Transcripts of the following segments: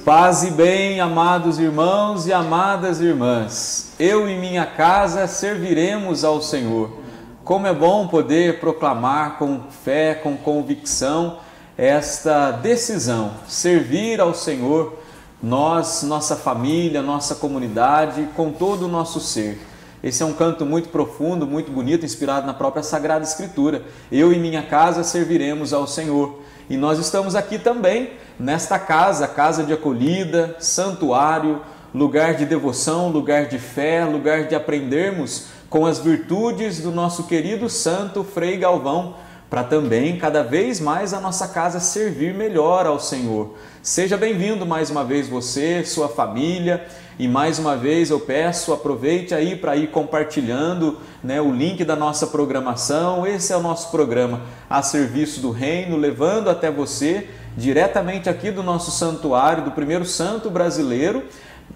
Paz e bem, amados irmãos e amadas irmãs. Eu e minha casa serviremos ao Senhor. Como é bom poder proclamar com fé, com convicção, esta decisão, servir ao Senhor, nós, nossa família, nossa comunidade, com todo o nosso ser. Esse é um canto muito profundo, muito bonito, inspirado na própria Sagrada Escritura. Eu e minha casa serviremos ao Senhor. E nós estamos aqui também, nesta casa, casa de acolhida, santuário, lugar de devoção, lugar de fé, lugar de aprendermos com as virtudes do nosso querido santo Frei Galvão, para também cada vez mais a nossa casa servir melhor ao Senhor. Seja bem-vindo mais uma vez você, sua família, e mais uma vez eu peço, aproveite aí para ir compartilhando, o link da nossa programação. Esse é o nosso programa a serviço do Reino, levando até você, diretamente aqui do nosso santuário, do primeiro santo brasileiro,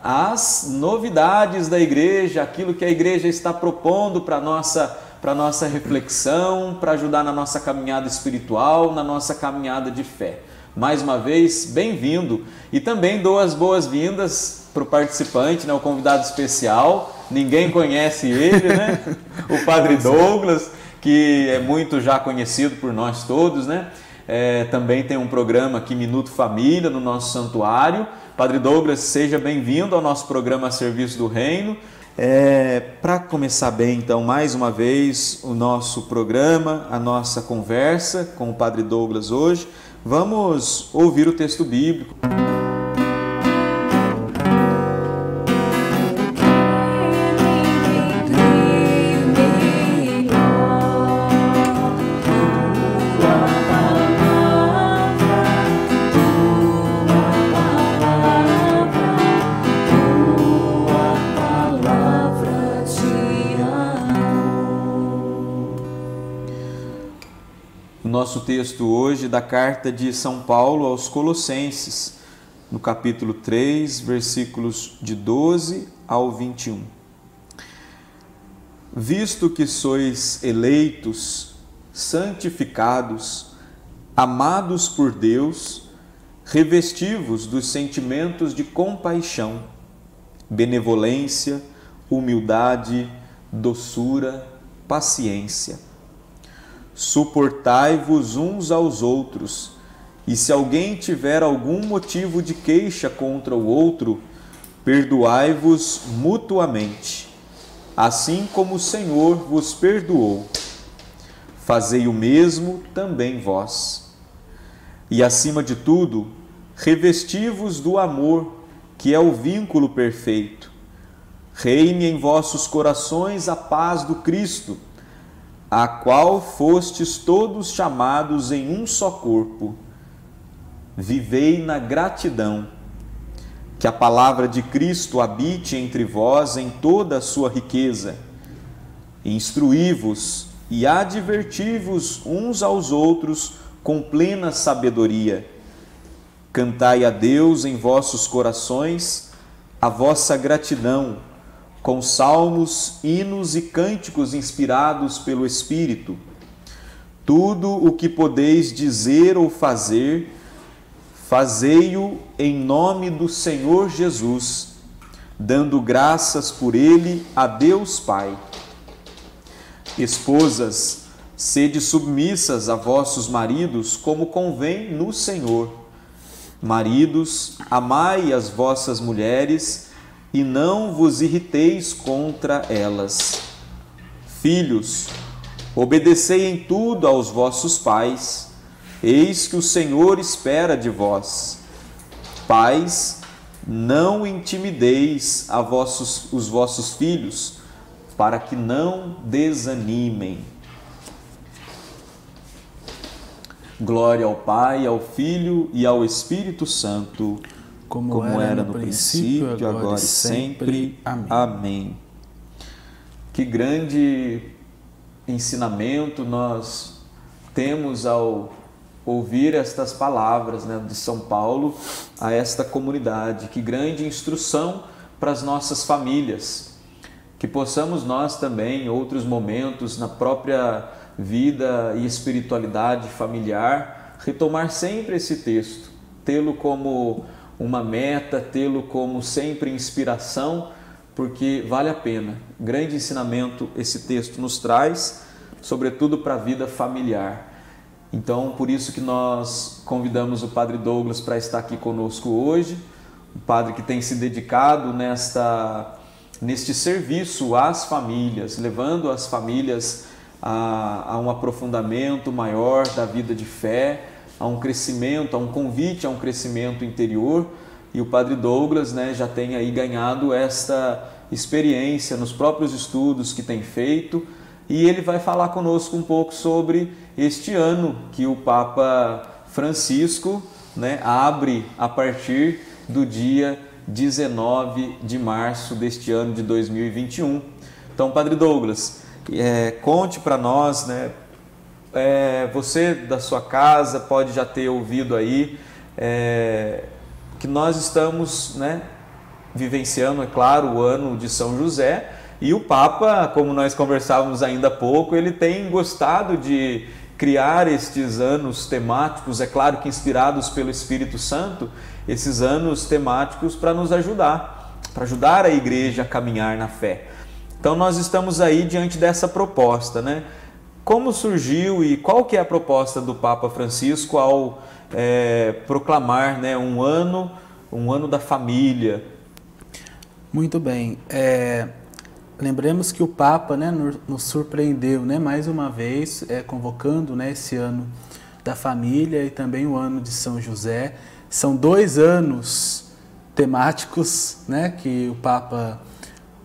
as novidades da igreja, aquilo que a igreja está propondo para a nossa reflexão, para ajudar na nossa caminhada espiritual, na nossa caminhada de fé. Mais uma vez, bem-vindo. E também dou as boas-vindas para o participante, o convidado especial. Ninguém conhece ele, o Padre Douglas, que é muito já conhecido por nós todos, também tem um programa aqui, Minuto Família, no nosso santuário. Padre Douglas, seja bem-vindo ao nosso programa a serviço do Reino. Para começar bem, então, mais uma vez, o nosso programa, a nossa conversa com o Padre Douglas hoje, vamos ouvir o texto bíblico. Nosso texto hoje da carta de São Paulo aos Colossenses, no capítulo 3, versículos de 12 ao 21. Visto que sois eleitos, santificados, amados por Deus, revesti-vos dos sentimentos de compaixão, benevolência, humildade, doçura, paciência. Suportai-vos uns aos outros, e se alguém tiver algum motivo de queixa contra o outro, perdoai-vos mutuamente, assim como o Senhor vos perdoou. Fazei o mesmo também vós. E acima de tudo, revesti-vos do amor, que é o vínculo perfeito. Reine em vossos corações a paz do Cristo, a qual fostes todos chamados em um só corpo. Vivei na gratidão. Que a palavra de Cristo habite entre vós em toda a sua riqueza. Instruí-vos e adverti-vos uns aos outros com plena sabedoria. Cantai a Deus em vossos corações a vossa gratidão, com salmos, hinos e cânticos inspirados pelo Espírito. Tudo o que podeis dizer ou fazer, fazei-o em nome do Senhor Jesus, dando graças por ele a Deus Pai. Esposas, sede submissas a vossos maridos, como convém no Senhor. Maridos, amai as vossas mulheres, e não vos irriteis contra elas. Filhos, obedecei em tudo aos vossos pais, eis que o Senhor espera de vós. Pais, não intimideis os vossos filhos, para que não desanimem. Glória ao Pai, ao Filho e ao Espírito Santo, como era no princípio, agora e sempre. Amém. Que grande ensinamento nós temos ao ouvir estas palavras de São Paulo a esta comunidade. Que grande instrução para as nossas famílias. Que possamos nós também, em outros momentos, na própria vida e espiritualidade familiar, retomar sempre esse texto, tê-lo como uma meta, tê-lo como sempre inspiração, porque vale a pena. Grande ensinamento esse texto nos traz, sobretudo para a vida familiar. Então, por isso que nós convidamos o Padre Douglas para estar aqui conosco hoje, um padre que tem se dedicado neste serviço às famílias, levando as famílias a um aprofundamento maior da vida de fé, a um crescimento, a um convite a um crescimento interior. E o Padre Douglas, né, já tem aí ganhado esta experiência nos próprios estudos que tem feito, e ele vai falar conosco um pouco sobre este ano que o Papa Francisco, né, abre a partir do dia 19 de março deste ano de 2021. Então, Padre Douglas, conte para nós, né, você da sua casa pode já ter ouvido aí que nós estamos, né, vivenciando, é claro, o ano de São José, e o Papa, como nós conversávamos ainda há pouco, ele tem gostado de criar estes anos temáticos, é claro que inspirados pelo Espírito Santo, esses anos temáticos para nos ajudar, para ajudar a igreja a caminhar na fé. Então nós estamos aí diante dessa proposta, né? Como surgiu e qual que é a proposta do Papa Francisco ao proclamar, né, um ano da família? Muito bem. Lembremos que o Papa, né, nos surpreendeu, né, mais uma vez, convocando, né, esse ano da família e também o ano de São José. São 2 anos temáticos, né, que o Papa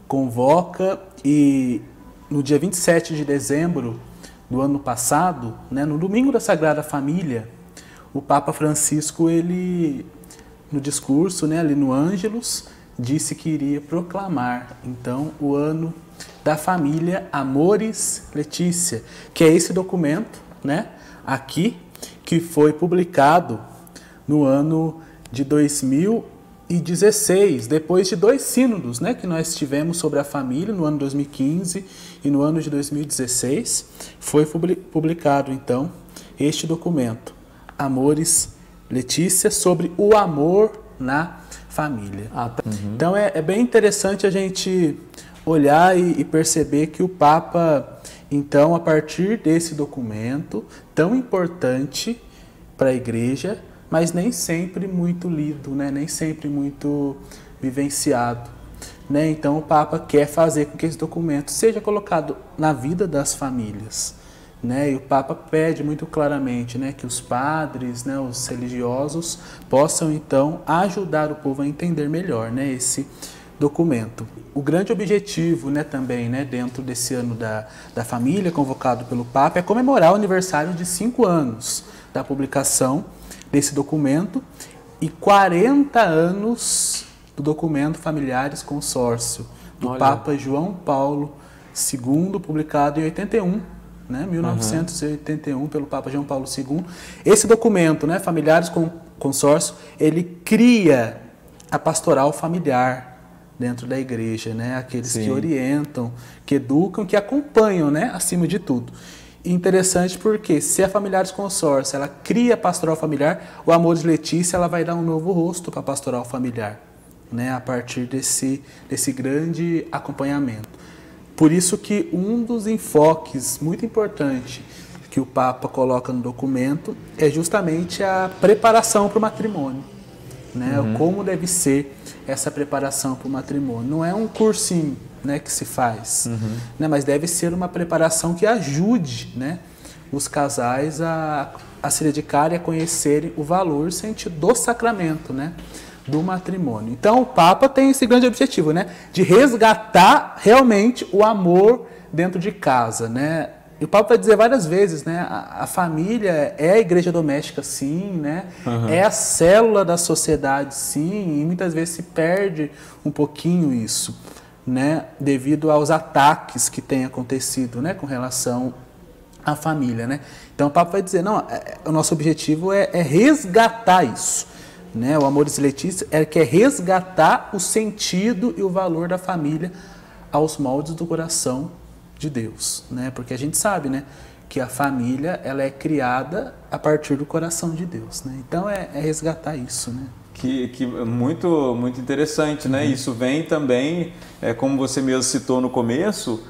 convoca, e no dia 27 de dezembro do ano passado, né, no domingo da Sagrada Família, o Papa Francisco, ele, no discurso, né, ali no Ângelus, disse que iria proclamar, então, o ano da família Amoris Laetitia, que é esse documento, né, aqui, que foi publicado no ano de 2016, depois de 2 sínodos, né, que nós tivemos sobre a família, no ano 2015 e no ano de 2016, foi publicado, então, este documento, Amoris Laetitia, sobre o amor na família. Então é bem interessante a gente olhar e perceber que o Papa, então, a partir desse documento tão importante para a Igreja, mas nem sempre muito lido, né? Nem sempre muito vivenciado, né? Então o Papa quer fazer com que esse documento seja colocado na vida das famílias, né? E o Papa pede muito claramente, né, que os padres, né, os religiosos possam então ajudar o povo a entender melhor, né, esse documento. O grande objetivo, né, também, né, dentro desse ano da família convocado pelo Papa é comemorar o aniversário de 5 anos da publicação desse documento e 40 anos do documento Familiares Consórcio do Papa João Paulo II, publicado em 81. Né, 1981, pelo Papa João Paulo II. Esse documento, né, Familiares com Consórcio, ele cria a pastoral familiar dentro da igreja, né, aqueles que orientam, que educam, que acompanham, né, acima de tudo. E interessante porque se a Familiares Consórcio, ela cria a pastoral familiar, o Amoris Laetitia, ela vai dar um novo rosto para a pastoral familiar, né, a partir desse grande acompanhamento. Por isso que um dos enfoques muito importante que o Papa coloca no documento é justamente a preparação para o matrimônio, né? Como deve ser essa preparação para o matrimônio. Não é um cursinho, né, que se faz, né, mas deve ser uma preparação que ajude, né, os casais a se dedicarem a conhecerem o valor e o sentido do sacramento, né, do matrimônio. Então o Papa tem esse grande objetivo, né, de resgatar realmente o amor dentro de casa, né? E o Papa vai dizer várias vezes, né, a família é a igreja doméstica, sim, né? É a célula da sociedade, sim, e muitas vezes se perde um pouquinho isso, né, devido aos ataques que têm acontecido, né, com relação à família, né? Então o Papa vai dizer, não, o nosso objetivo é resgatar isso. Né, o Amoris Laetitia quer resgatar o sentido e o valor da família aos moldes do coração de Deus, né? Porque a gente sabe, né, que a família ela é criada a partir do coração de Deus, né? Então é resgatar isso, né? Que muito interessante, né? Isso vem também, como você mesmo citou no começo,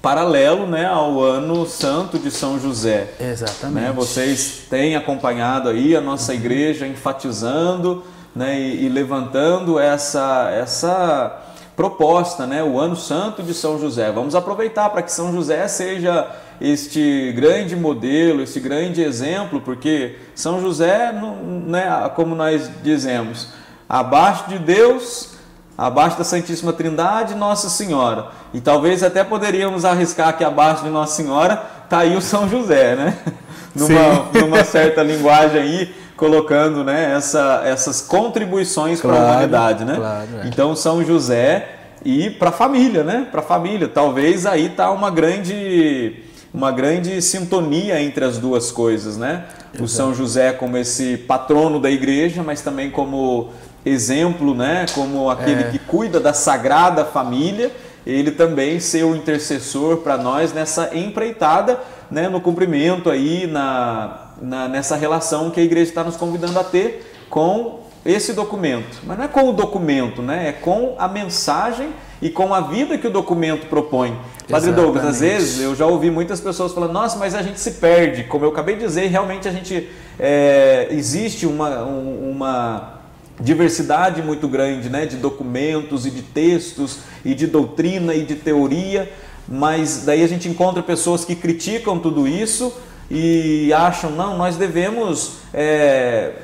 paralelo, né, ao ano santo de São José. Exatamente. Né? Vocês têm acompanhado aí a nossa igreja enfatizando, né, e levantando essa proposta, né, o ano santo de São José. Vamos aproveitar para que São José seja este grande modelo, este grande exemplo, porque São José, né, como nós dizemos, abaixo de Deus, abaixo da Santíssima Trindade, Nossa Senhora. E talvez até poderíamos arriscar que abaixo de Nossa Senhora está aí o São José, né? numa certa linguagem aí, colocando, né, essas contribuições para a humanidade, né? Claro, Então São José e para a família, né? Para a família. Talvez aí está uma grande sintonia entre as duas coisas, né? O São José como esse patrono da igreja, mas também como exemplo, né? Como aquele que cuida da Sagrada Família, ele também ser o intercessor para nós nessa empreitada, né? No cumprimento aí, nessa relação que a igreja está nos convidando a ter com esse documento. Mas não é com o documento, né? É com a mensagem e com a vida que o documento propõe. Padre Douglas, às vezes eu já ouvi muitas pessoas falando, nossa, mas a gente se perde. Como eu acabei de dizer, realmente a gente existe uma diversidade muito grande, né, de documentos e de textos e de doutrina e de teoria, mas daí a gente encontra pessoas que criticam tudo isso e acham, não, nós devemos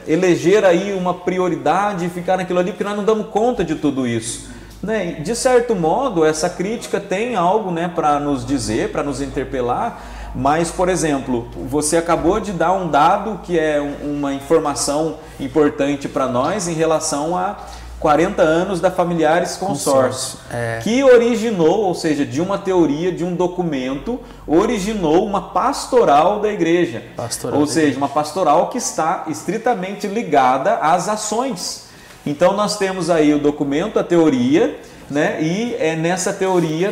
eleger aí uma prioridade e ficar naquilo ali porque nós não damos conta de tudo isso. Né? De certo modo, essa crítica tem algo, né, para nos dizer, para nos interpelar, mas, por exemplo, você acabou de dar um dado que é uma informação importante para nós em relação a 40 anos da Familiares Consórcio, que originou, ou seja, de uma teoria, de um documento, originou uma pastoral da igreja. Ou seja, uma pastoral que está estritamente ligada às ações. Então nós temos aí o documento, a teoria, né? E nessa teoria,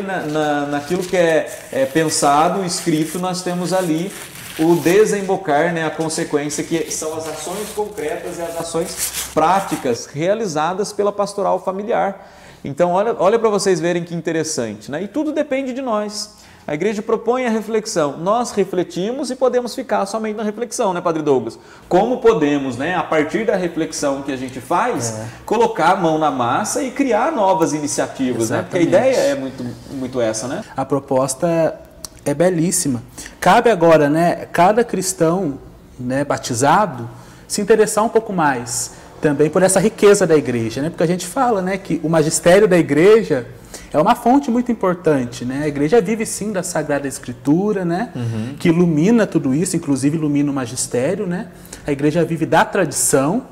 naquilo que é pensado, escrito, nós temos ali o desembocar, né? A consequência, que são as ações concretas e as ações práticas realizadas pela pastoral familiar. Então olha para vocês verem que interessante, né? E tudo depende de nós. A igreja propõe a reflexão, nós refletimos e podemos ficar somente na reflexão, né, Padre Douglas? Como podemos, né, a partir da reflexão que a gente faz, colocar a mão na massa e criar novas iniciativas, né? Porque a ideia é muito essa, né? A proposta é belíssima. Cabe agora, né, cada cristão, né, batizado se interessar um pouco mais também por essa riqueza da igreja, né? Porque a gente fala, né, que o magistério da igreja é uma fonte muito importante, né? A igreja vive sim da Sagrada Escritura, né? Que ilumina tudo isso, inclusive ilumina o magistério, né? A igreja vive da tradição,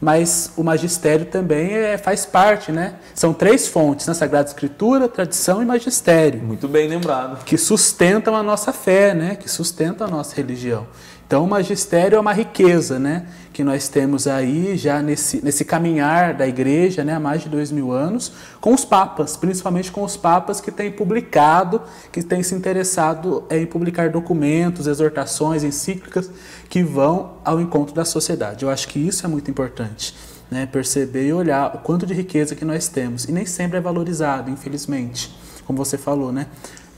mas o magistério também faz parte, né? São três fontes, né? Sagrada Escritura, tradição e magistério. Muito bem lembrado. Que sustentam a nossa fé, né? Que sustentam a nossa religião. Então o magistério é uma riqueza, né, que nós temos aí já nesse caminhar da igreja, né, há mais de 2000 anos, com os papas, principalmente com os papas que têm publicado, que têm se interessado em publicar documentos, exortações, encíclicas que vão ao encontro da sociedade. Eu acho que isso é muito importante, né, perceber e olhar o quanto de riqueza que nós temos. E nem sempre é valorizado, infelizmente, como você falou, né,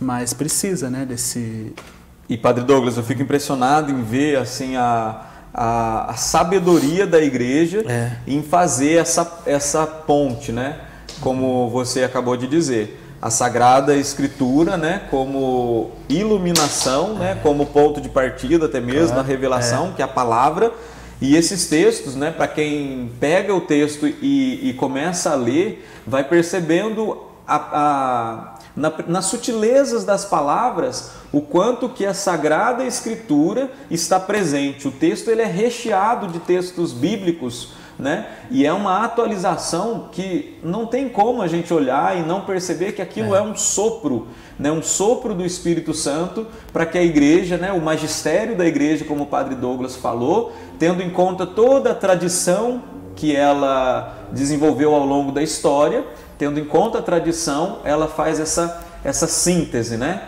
mas precisa, né, desse... E, Padre Douglas, eu fico impressionado em ver assim, a sabedoria da igreja em fazer essa ponte, né? Como você acabou de dizer. A Sagrada Escritura, né? Como iluminação, né? Como ponto de partida até mesmo da revelação, que é a palavra. E esses textos, né? Para quem pega o texto e começa a ler, vai percebendo nas sutilezas das palavras, o quanto que a Sagrada Escritura está presente. O texto ele é recheado de textos bíblicos, né? E é uma atualização que não tem como a gente olhar e não perceber que aquilo é um sopro, né? Um sopro do Espírito Santo para que a igreja, né? O magistério da igreja, como o Padre Douglas falou, tendo em conta toda a tradição que ela desenvolveu ao longo da história, tendo em conta a tradição, ela faz essa síntese, né?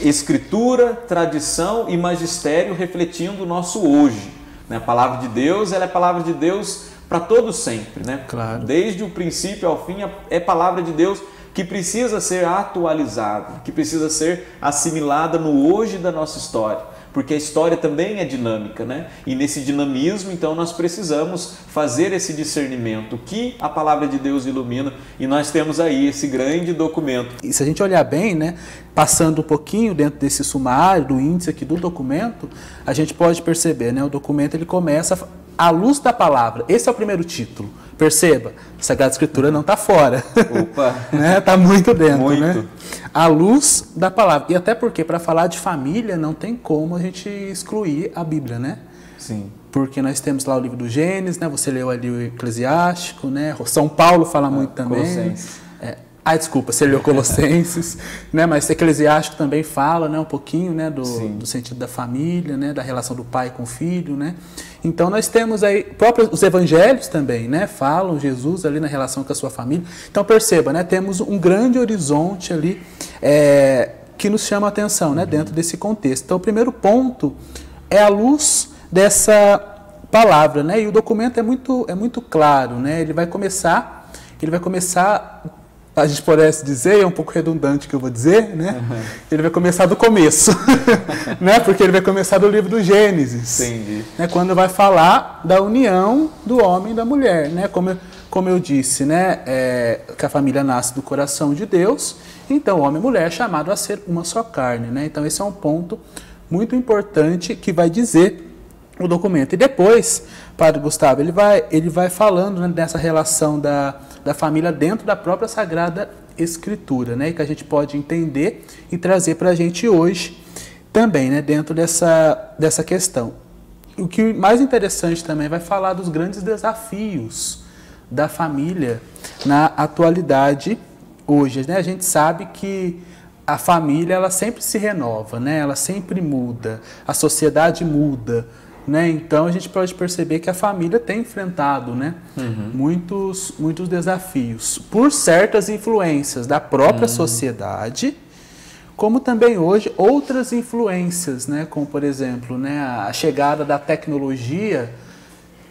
Escritura, tradição e magistério refletindo o nosso hoje. né? A palavra de Deus, ela é palavra de Deus para todo sempre, né? Claro. Desde o princípio ao fim é palavra de Deus que precisa ser atualizada, que precisa ser assimilada no hoje da nossa história, porque a história também é dinâmica, né? E nesse dinamismo, então, nós precisamos fazer esse discernimento que a palavra de Deus ilumina, e nós temos aí esse grande documento. E se a gente olhar bem, né, passando um pouquinho dentro desse sumário, do índice aqui do documento, a gente pode perceber, né, o documento ele começa à luz da palavra. Esse é o primeiro título. Perceba, a Sagrada Escritura não está fora. Opa! Né? Está muito dentro. Muito. Né? À luz da palavra. E até porque, para falar de família, não tem como a gente excluir a Bíblia, né? Sim. Porque nós temos lá o livro do Gênesis, né? Você leu ali o Eclesiástico, né? São Paulo fala muito também. Colossenses. Desculpa, você leu Colossenses, né? Mas Eclesiástico também fala, né, um pouquinho, né, do sentido da família, né, da relação do pai com o filho, né? Então nós temos aí, próprios os evangelhos também, né, falam Jesus ali na relação com a sua família. Então perceba, né, temos um grande horizonte ali que nos chama a atenção, né, dentro desse contexto. Então o primeiro ponto é a luz dessa palavra, né? E o documento é muito claro, né? Ele vai começar, a gente pudesse dizer, é um pouco redundante o que eu vou dizer, né? Uhum. Ele vai começar do começo, né? Porque ele vai começar do livro do Gênesis, né? Quando vai falar da união do homem e da mulher, né? Como eu disse, né? Que a família nasce do coração de Deus, então homem e mulher é chamado a ser uma só carne, né? Então esse é um ponto muito importante que vai dizer o documento. E depois, Padre Gustavo, ele vai falando, né, dessa relação da família dentro da própria Sagrada Escritura, né, que a gente pode entender e trazer para a gente hoje também, né, dentro dessa questão. O que mais interessante também vai falar dos grandes desafios da família na atualidade hoje, né? A gente sabe que a família ela sempre se renova, né? Ela sempre muda, a sociedade muda, né? Então a gente pode perceber que a família tem enfrentado, né, muitos desafios por certas influências da própria sociedade, como também hoje outras influências, né, como por exemplo, né, a chegada da tecnologia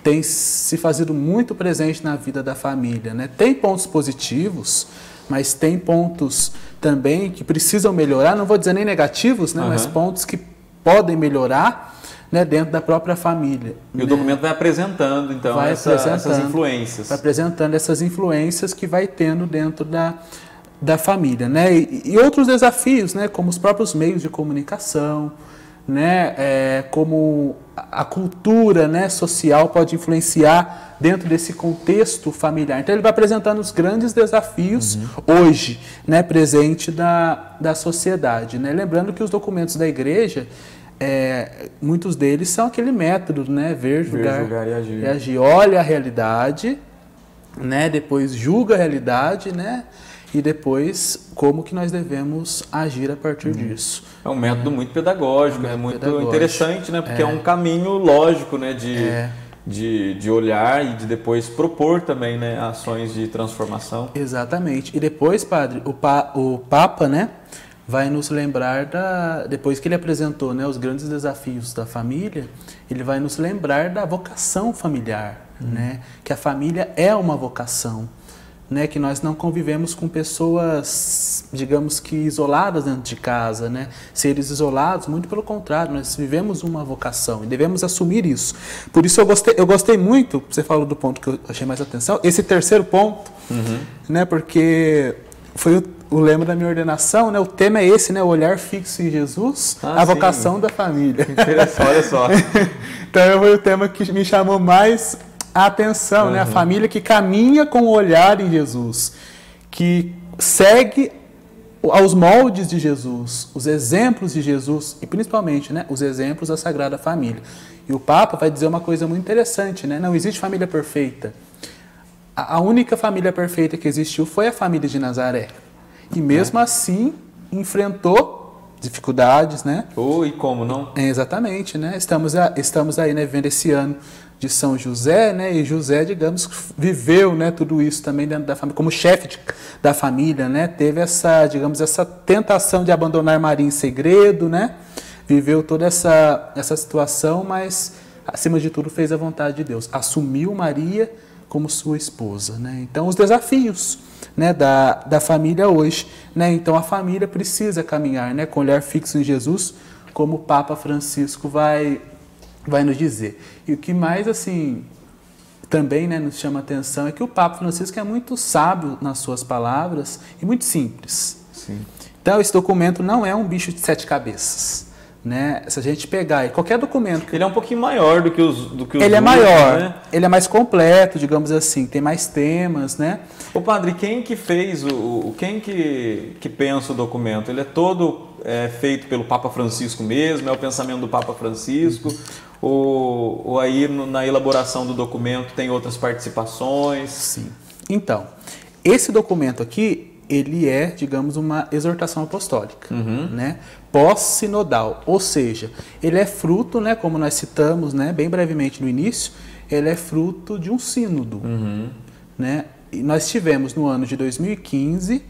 tem se fazido muito presente na vida da família, né? Tem pontos positivos, mas tem pontos também que precisam melhorar, não vou dizer nem negativos, né, mas pontos que podem melhorar, né, dentro da própria família. E o documento vai apresentando, então, essas influências. Vai apresentando essas influências que vai tendo dentro da família, né? E outros desafios, né, como os próprios meios de comunicação, né, como a cultura, né, social pode influenciar dentro desse contexto familiar. Então ele vai apresentando os grandes desafios hoje, né, presente da sociedade, né? Lembrando que os documentos da igreja, muitos deles são aquele método, né? Ver, julgar e agir. Olha a realidade, né? Depois julga a realidade, né? E depois como que nós devemos agir a partir disso. É um método muito pedagógico, muito interessante, né? Porque é um caminho lógico, né? De olhar e de depois propor também, né, ações de transformação. Exatamente. E depois, padre, o Papa, né, vai nos lembrar depois que ele apresentou, né, os grandes desafios da família, ele vai nos lembrar da vocação familiar, né, que a família é uma vocação, né, que nós não convivemos com pessoas, digamos que isoladas dentro de casa, né, seres isolados, muito pelo contrário, nós vivemos uma vocação e devemos assumir isso. Por isso eu gostei muito, você falou do ponto que eu achei mais atenção, esse terceiro ponto, né, porque foi o lema da minha ordenação, né? O tema é esse, né? O olhar fixo em Jesus, a vocação da família. Interessante, olha só. Então foi o tema que me chamou mais a atenção, né? A família que caminha com o olhar em Jesus, que segue aos moldes de Jesus, os exemplos de Jesus e principalmente, né, os exemplos da Sagrada Família. E o Papa vai dizer uma coisa muito interessante, né? Não existe família perfeita. A única família perfeita que existiu foi a família de Nazaré. E mesmo assim, enfrentou dificuldades, né? E como não? Exatamente, né? Estamos aí, né, vivendo esse ano de São José, né? E José, digamos, viveu, né, tudo isso também dentro da família, como chefe da família, né? Teve essa tentação de abandonar Maria em segredo, né? Viveu toda essa situação, mas acima de tudo, fez a vontade de Deus. Assumiu Maria como sua esposa, né? Então, os desafios, né, da família hoje, né? Então, a família precisa caminhar, né, com olhar fixo em Jesus, como o Papa Francisco vai nos dizer. E o que mais, assim, também, né, nos chama a atenção é que o Papa Francisco é muito sábio nas suas palavras e muito simples. Sim. Então, esse documento não é um bicho de 7 cabeças, né? Se a gente pegar qualquer documento... Ele é um pouquinho maior do que os Ele é outros, maior, né? Ele é mais completo, digamos assim, tem mais temas, né? Ô padre, quem que fez, quem que pensa o documento? Ele é todo feito pelo Papa Francisco mesmo? É o pensamento do Papa Francisco? Ou aí na elaboração do documento tem outras participações? Sim. Então, esse documento aqui, ele é, digamos, uma exortação apostólica, né? Pós-sinodal, ou seja, ele é fruto, né, como nós citamos, né, bem brevemente no início, ele é fruto de um sínodo, né? E nós tivemos no ano de 2015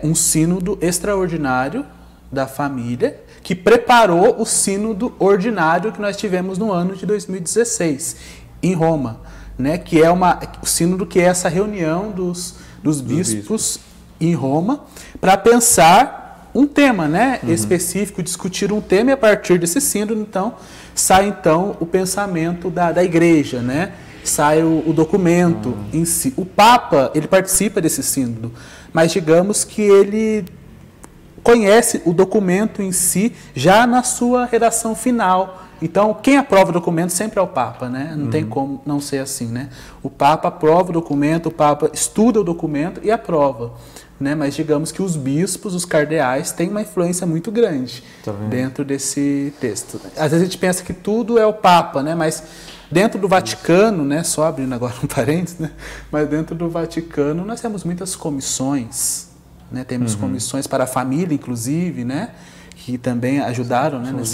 um sínodo extraordinário da família que preparou o sínodo ordinário que nós tivemos no ano de 2016 em Roma, né? Que é o sínodo que é essa reunião dos bispos em Roma para pensar um tema, né, específico, discutir um tema, e a partir desse sínodo, então, sai o pensamento da igreja, né? Sai o documento em si. O Papa, ele participa desse sínodo, mas digamos que ele conhece o documento em si já na sua redação final. Então, quem aprova o documento sempre é o Papa, né? Não tem como não ser assim, né? O Papa aprova o documento, o Papa estuda o documento e aprova, né? Mas digamos que os bispos, os cardeais, têm uma influência muito grande dentro desse texto. Às vezes a gente pensa que tudo é o Papa, né? Mas dentro do Vaticano, né? Só abrindo agora um parênteses, né? Mas dentro do Vaticano nós temos muitas comissões, né? Temos comissões para a família, inclusive, né? Que também ajudaram, né? Os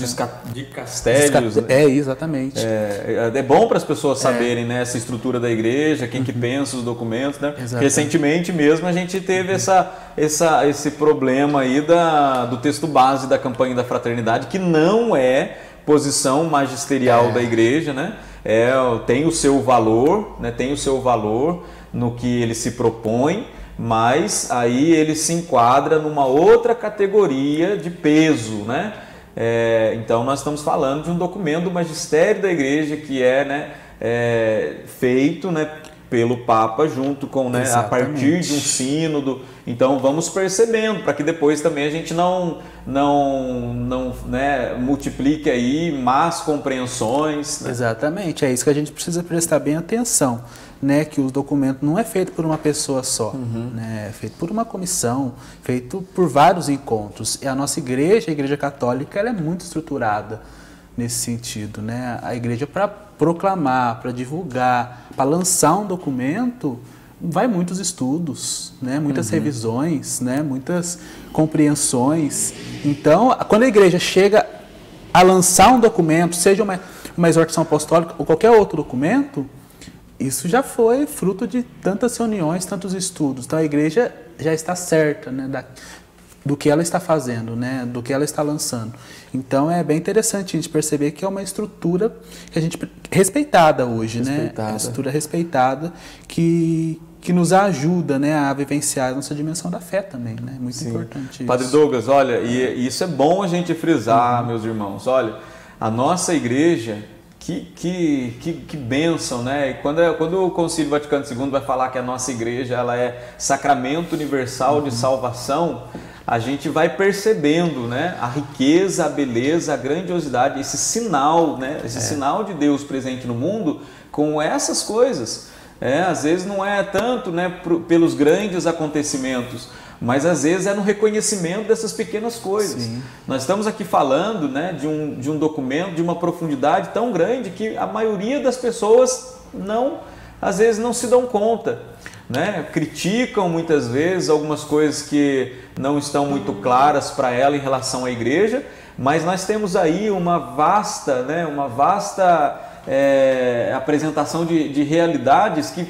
dicastérios, né? Exatamente. É bom para as pessoas saberem, né, essa estrutura da igreja, quem que pensa os documentos, né? Exatamente. Recentemente mesmo a gente teve esse problema aí do texto base da campanha da fraternidade, que não é posição magisterial da igreja, né? Tem o seu valor, né? Tem o seu valor no que ele se propõe, mas aí ele se enquadra numa outra categoria de peso, né? Então nós estamos falando de um documento do magistério da igreja que feito, né, pelo Papa junto com, né, a partir de um sínodo. Então vamos percebendo para que depois também a gente não né, multiplique aí más compreensões, né? Exatamente, é isso que a gente precisa prestar bem atenção, né, que o documento não é feito por uma pessoa só, né, é feito por uma comissão, feito por vários encontros. E a nossa igreja, a Igreja Católica, ela é muito estruturada nesse sentido, né? A igreja, para proclamar, para divulgar, para lançar um documento, vai muitos estudos, né? Muitas revisões, né? Muitas compreensões. Então, quando a igreja chega a lançar um documento, seja uma exortação apostólica ou qualquer outro documento, isso já foi fruto de tantas reuniões, tantos estudos. Então a igreja já está certa, né, do que ela está fazendo, né, do que ela está lançando. Então é bem interessante a gente perceber que é uma estrutura que a gente respeitada hoje, né? É uma estrutura respeitada que nos ajuda, né, a vivenciar a nossa dimensão da fé também, né? Muito importante isso. Padre Douglas, olha, e isso é bom a gente frisar, meus irmãos. Olha, a nossa igreja, que bênção, né? E quando o Concílio Vaticano II vai falar que a nossa igreja ela é sacramento universal de salvação, a gente vai percebendo, né, a riqueza, a beleza, a grandiosidade, esse sinal, né, esse sinal de Deus presente no mundo com essas coisas. Às vezes não é tanto, né, pelos grandes acontecimentos, mas às vezes é no reconhecimento dessas pequenas coisas. Sim. Nós estamos aqui falando, né, de um documento de uma profundidade tão grande que a maioria das pessoas às vezes não se dão conta, né? Criticam muitas vezes algumas coisas que não estão muito claras para ela em relação à igreja, mas nós temos aí uma vasta apresentação de realidades que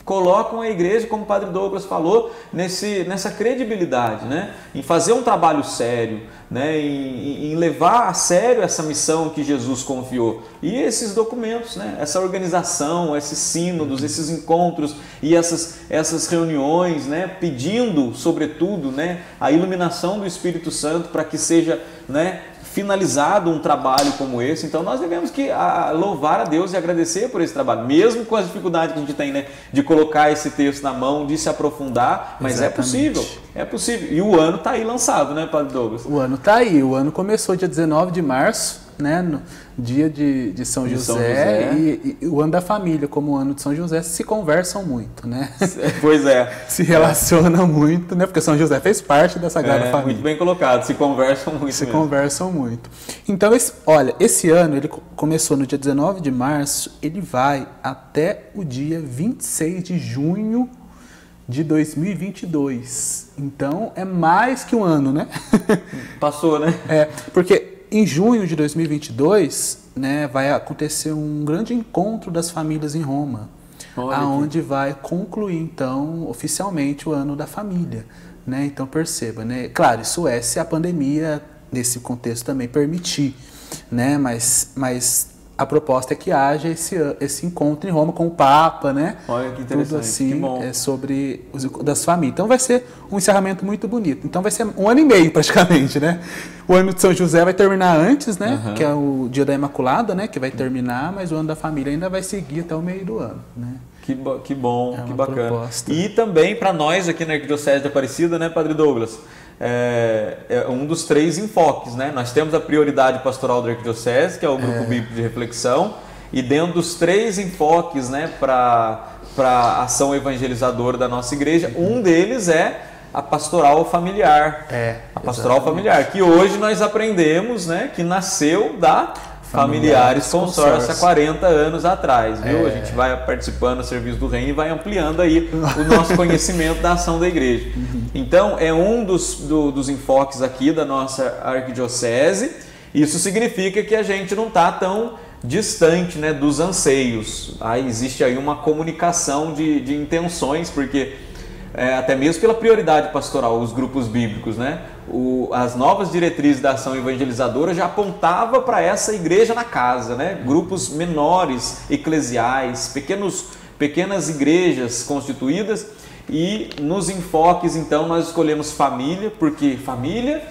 colocam a igreja, como o Padre Douglas falou, nessa credibilidade, né? Em fazer um trabalho sério, né? Em levar a sério essa missão que Jesus confiou. E esses documentos, né? Essa organização, esses sínodos, esses encontros e essas reuniões, né? Pedindo, sobretudo, né? A iluminação do Espírito Santo para que seja, né? Finalizado um trabalho como esse. Então nós devemos louvar a Deus e agradecer por esse trabalho, mesmo com as dificuldades que a gente tem, né, de colocar esse texto na mão, de se aprofundar, mas Exatamente. é possível. E o ano está aí lançado, né, Padre Douglas? O ano está aí, o ano começou dia 19 de março, né, no dia de São José. E o ano da família, como o ano de São José, se conversam muito, né? Pois é. Se relacionam muito, né? Porque São José fez parte da Sagrada Família. Muito bem colocado, se conversam muito. Se conversam muito. Então, esse ano, ele começou no dia 19 de março, ele vai até o dia 26 de junho de 2022. Então, é mais que um ano, né? Passou, né? Porque em junho de 2022, né, vai acontecer um grande encontro das famílias em Roma, aonde vai concluir, então, oficialmente o ano da família, né? Então, perceba, né? Claro, isso é se a pandemia, nesse contexto, também permitir, né? Mas a proposta é que haja esse encontro em Roma com o Papa, né? Olha que interessante, tudo assim, que bom. Sobre das famílias. Então vai ser um encerramento muito bonito. Então vai ser um ano e meio praticamente, né? O ano de São José vai terminar antes, né? Que é o dia da Imaculada, né? Que vai terminar, mas o ano da família ainda vai seguir até o meio do ano, né? Que bom, que bacana. Proposta. E também para nós aqui na Arquidiocese de Aparecida, né, Padre Douglas? É um dos 3 enfoques, né? Nós temos a prioridade pastoral da Arquidiocese, que é o Grupo Bíblico de Reflexão, e dentro dos 3 enfoques, né, para a ação evangelizadora da nossa igreja, um deles é a pastoral familiar. A pastoral familiar, que hoje nós aprendemos, né, que nasceu da Familiares Consórcio há 40 anos atrás, viu? A gente vai participando do serviço do reino e vai ampliando aí o nosso conhecimento da ação da igreja. Então, é um dos enfoques aqui da nossa arquidiocese. Isso significa que a gente não está tão distante, né, dos anseios. Existe aí uma comunicação de intenções, porque até mesmo pela prioridade pastoral, os grupos bíblicos, né? As novas diretrizes da ação evangelizadora já apontava para essa igreja na casa, né? Grupos menores, eclesiais, pequenas igrejas constituídas, e nos enfoques, então, nós escolhemos família, porque família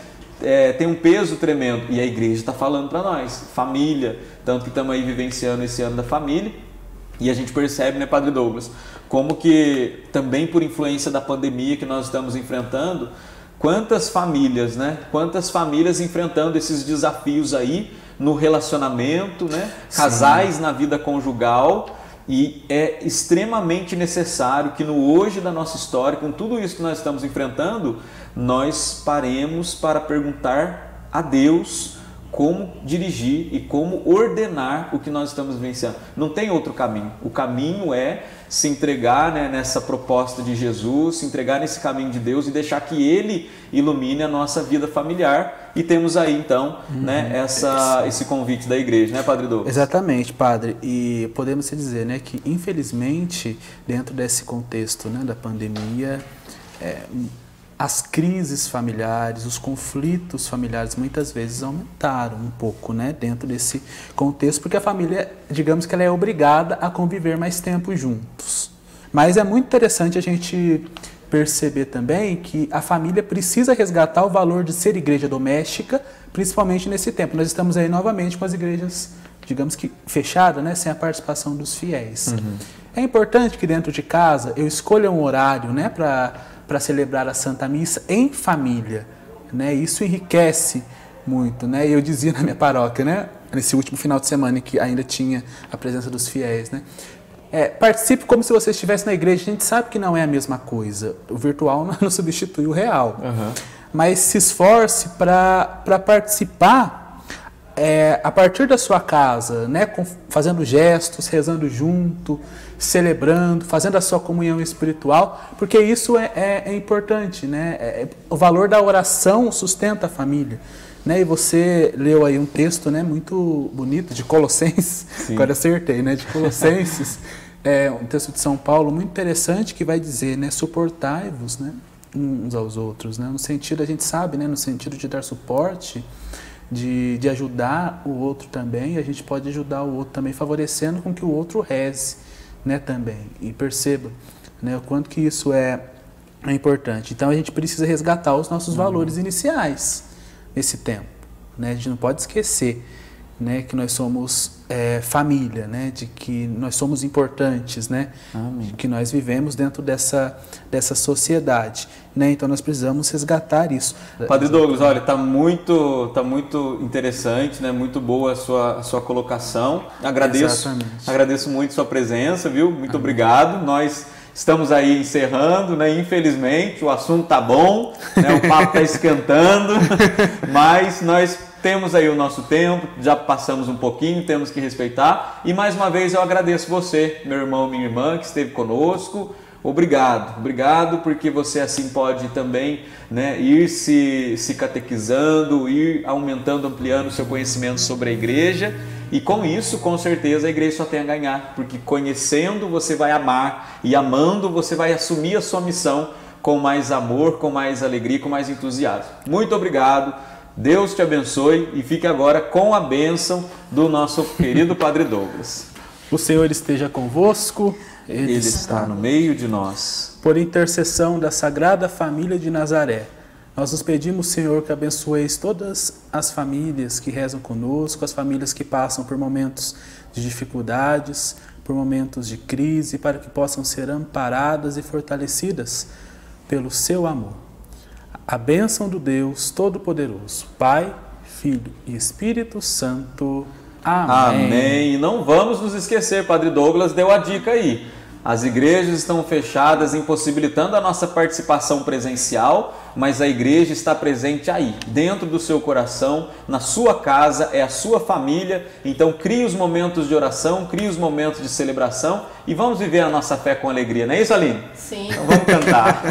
tem um peso tremendo, e a igreja está falando para nós, família, tanto que estamos aí vivenciando esse ano da família, e a gente percebe, né, Padre Douglas, como que também por influência da pandemia que nós estamos enfrentando, quantas famílias, né? Quantas famílias enfrentando esses desafios aí no relacionamento, né? Casais na vida conjugal, e é extremamente necessário que no hoje da nossa história, com tudo isso que nós estamos enfrentando, nós paremos para perguntar a Deus como dirigir e como ordenar o que nós estamos vivenciando. Não tem outro caminho. O caminho é se entregar, né, nessa proposta de Jesus, se entregar nesse caminho de Deus e deixar que Ele ilumine a nossa vida familiar. E temos aí, então, né, esse convite da igreja, né, Padre Douglas? Exatamente, Padre. E podemos dizer, né, que, infelizmente, dentro desse contexto, né, da pandemia, as crises familiares, os conflitos familiares muitas vezes aumentaram um pouco, né, dentro desse contexto, porque a família, digamos que ela é obrigada a conviver mais tempo juntos. Mas é muito interessante a gente perceber também que a família precisa resgatar o valor de ser igreja doméstica, principalmente nesse tempo. Nós estamos aí novamente com as igrejas, digamos que fechadas, né, sem a participação dos fiéis. É importante que dentro de casa eu escolha um horário, né, para celebrar a Santa Missa em família, né? Isso enriquece muito, né? Eu dizia na minha paróquia, né, nesse último final de semana em que ainda tinha a presença dos fiéis, né? Participe como se você estivesse na igreja. A gente sabe que não é a mesma coisa. O virtual não substitui o real. Mas se esforce para participar a partir da sua casa, né? Fazendo gestos, rezando junto, celebrando, fazendo a sua comunhão espiritual, porque isso é importante, né? O valor da oração sustenta a família, né? E você leu aí um texto, né, muito bonito de Colossenses. Sim. Agora acertei, né? De Colossenses, é um texto de São Paulo muito interessante que vai dizer, né, suportai-vos, né, uns aos outros, né, no sentido, a gente sabe, né, no sentido de dar suporte, de ajudar o outro também, a gente pode ajudar o outro também, favorecendo com que o outro reze, né, também, e perceba, né, o quanto que isso é importante. Então a gente precisa resgatar os nossos valores iniciais nesse tempo, né, a gente não pode esquecer, né, que nós somos família, né, de que nós somos importantes, né, de que nós vivemos dentro dessa sociedade, né, então nós precisamos resgatar isso. Padre Douglas, olha, tá muito interessante, né, muito boa a sua colocação. Agradeço muito sua presença, viu? Muito obrigado. Nós estamos aí encerrando, né? Infelizmente, o assunto tá bom, né? O papo tá esquentando, mas nós temos aí o nosso tempo, já passamos um pouquinho, temos que respeitar. E mais uma vez eu agradeço você, meu irmão, minha irmã, que esteve conosco. Obrigado, porque você assim pode também, né, ir se catequizando, ir aumentando, ampliando o seu conhecimento sobre a igreja. E com isso, com certeza, a igreja só tem a ganhar, porque conhecendo você vai amar e amando você vai assumir a sua missão com mais amor, com mais alegria, com mais entusiasmo. Muito obrigado, Deus te abençoe e fique agora com a bênção do nosso querido Padre Douglas. O Senhor esteja convosco. Ele está no meio de nós. Por intercessão da Sagrada Família de Nazaré, nós nos pedimos, Senhor, que abençoeis todas as famílias que rezam conosco, as famílias que passam por momentos de dificuldades, por momentos de crise, para que possam ser amparadas e fortalecidas pelo seu amor. A bênção do Deus Todo-Poderoso, Pai, Filho e Espírito Santo. Amém. Amém. E não vamos nos esquecer, Padre Douglas deu a dica aí. As igrejas estão fechadas, impossibilitando a nossa participação presencial, mas a igreja está presente aí, dentro do seu coração, na sua casa, é a sua família. Então crie os momentos de oração, crie os momentos de celebração e vamos viver a nossa fé com alegria. Não é isso, Aline? Sim. Então vamos cantar.